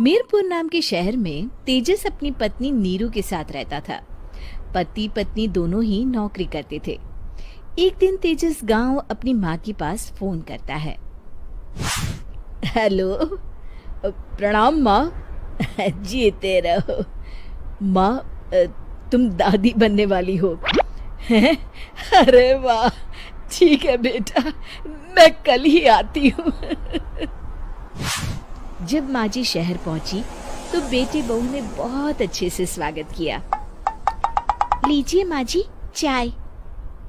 मीरपुर नाम के शहर में तेजस अपनी पत्नी नीरू के साथ रहता था। पति पत्नी दोनों ही नौकरी करते थे। एक दिन तेजस गांव अपनी माँ के पास फोन करता है। हेलो, प्रणाम माँ। जीते रहो माँ, तुम दादी बनने वाली हो हैं? अरे वाह, ठीक है बेटा, मैं कल ही आती हूँ। जब माँ जी शहर पहुंची तो बेटे बहू ने बहुत अच्छे से स्वागत किया। लीजिए माँ जी, चाय।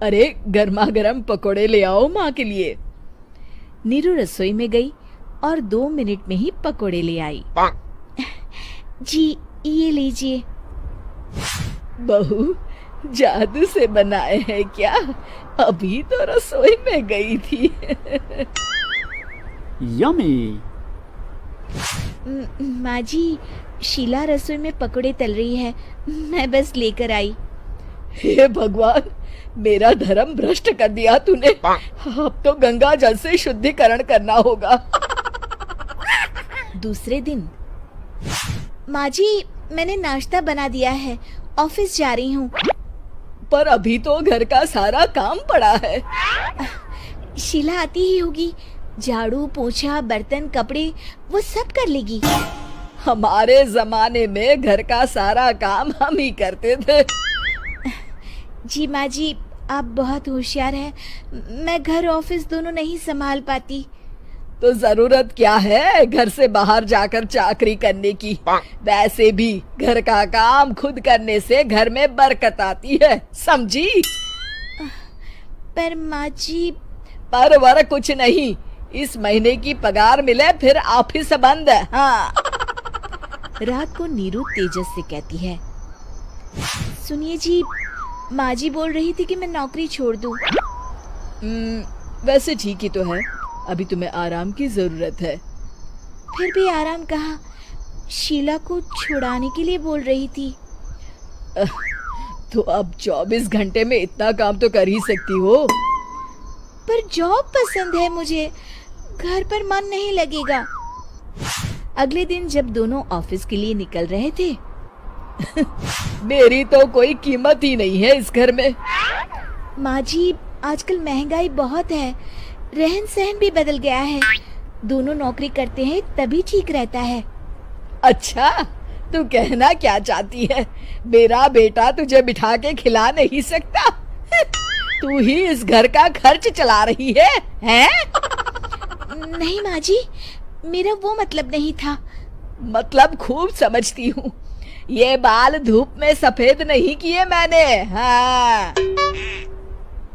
अरे गर्मा गर्म पकोड़े ले आओ माँ के लिए। नीरू रसोई में गई और 2 मिनट में ही पकोड़े ले आई। जी ये लीजिए। बहू जादू से बनाए हैं क्या? अभी तो रसोई में गई थी। यम्मी। माँ जी, शीला रसोई में पकोड़े तल रही है, मैं बस लेकर आई। हे भगवान, मेरा धर्म भ्रष्ट कर दिया तूने। अब तो गंगा जल से शुद्धिकरण करना होगा। दूसरे दिन, माँ जी मैंने नाश्ता बना दिया है, ऑफिस जा रही हूँ। पर अभी तो घर का सारा काम पड़ा है। शीला आती ही होगी, झाड़ू पोछा बर्तन कपड़े वो सब कर लेगी। हमारे जमाने में घर का सारा काम हम ही करते थे। जी माँ जी, आप बहुत होशियार हैं, मैं घर ऑफिस दोनों नहीं संभाल पाती। तो जरूरत क्या है घर से बाहर जाकर चाकरी करने की? वैसे भी घर का काम खुद करने से घर में बरकत आती है, समझी? पर माँ जी। पर वर कुछ नहीं, इस महीने की पगार मिले फिर ऑफिस बंद है। हाँ। रात को नीरू तेजस से कहती है, सुनिए जी, माँ जी बोल रही थी कि मैं नौकरी छोड़ दूं। वैसे ठीक ही तो है, अभी तुम्हें आराम की जरूरत है। फिर भी आराम कहाँ, शीला को छुड़ाने के लिए बोल रही थी। तो अब 24 घंटे में इतना काम तो कर ही सकती हो। पर जॉब पसंद है मुझे, घर पर मन नहीं लगेगा। अगले दिन जब दोनों ऑफिस के लिए निकल रहे थे, मेरी तो कोई कीमत ही नहीं है इस घर में। माँ जी, आजकल महंगाई बहुत है, रहन सहन भी बदल गया है, दोनों नौकरी करते हैं तभी ठीक रहता है। अच्छा, तू कहना क्या चाहती है? मेरा बेटा तुझे बिठा के खिला नहीं सकता? तू ही इस घर का खर्च चला रही है, हैं? नहीं माँ जी, मेरा वो मतलब नहीं था। मतलब खूब समझती हूँ, ये बाल धूप में सफेद नहीं किए मैंने। हाँ।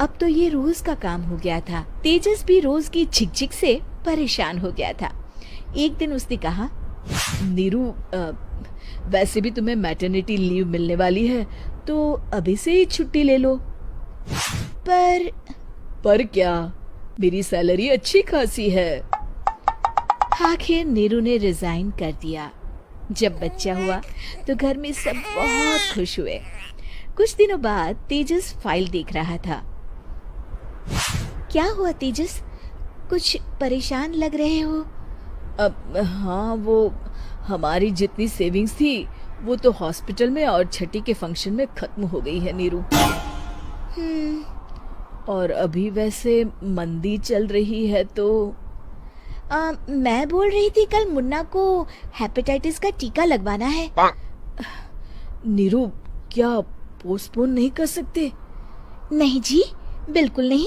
अब तो ये रोज का काम हो गया था। तेजस भी रोज की झिकझिक से परेशान हो गया था। एक दिन उसने कहा, नीरू, वैसे भी तुम्हें मैटरनिटी लीव मिलने वाली है, तो अभी से ही छुट्टी ले लो। पर क्या, मेरी सैलरी अच्छी खासी है। आखिर नीरू ने रिजाइन कर दिया। जब बच्चा हुआ तो घर में सब बहुत खुश हुए। कुछ दिनों बाद तेजस फाइल देख रहा था। क्या हुआ तेजस, कुछ परेशान लग रहे हो? अब हाँ, वो हमारी जितनी सेविंग्स थी वो तो हॉस्पिटल में और छठी के फंक्शन में खत्म हो गई है नीरू। और अभी वैसे मंदी चल रही है तो मैं बोल रही थी कल मुन्ना को हेपेटाइटिस का टीका लगवाना है। नीरू, क्या पोस्टपोन नहीं कर सकते? नहीं जी, बिल्कुल नहीं।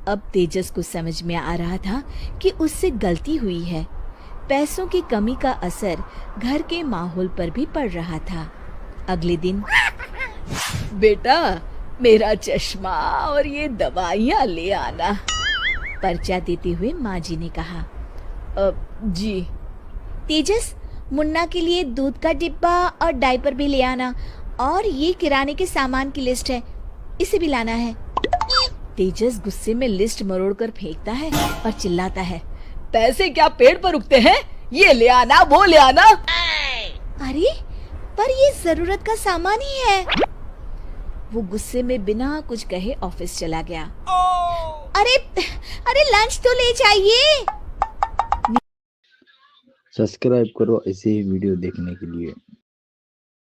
अब तेजस को समझ में आ रहा था कि उससे गलती हुई है। पैसों की कमी का असर घर के माहौल पर भी पड़ रहा था। अगले दिन, बेटा मेरा चश्मा और ये दवाइयाँ ले आना, पर्चा देते हुए माँ जी ने कहा। जी। तेजस, मुन्ना के लिए दूध का डिब्बा और डायपर भी ले आना, और ये किराने के सामान की लिस्ट है, इसे भी लाना है। तेजस गुस्से में लिस्ट मरोड़कर फेंकता है और चिल्लाता है, पैसे क्या पेड़ पर उगते हैं? ये ले आना, वो ले आना। अरे पर ये जरूरत का सामान ही है। वो गुस्से में बिना कुछ कहे ऑफिस चला गया। अरे लंच तो ले जाइए। सब्सक्राइब करो ऐसे ही वीडियो देखने के लिए।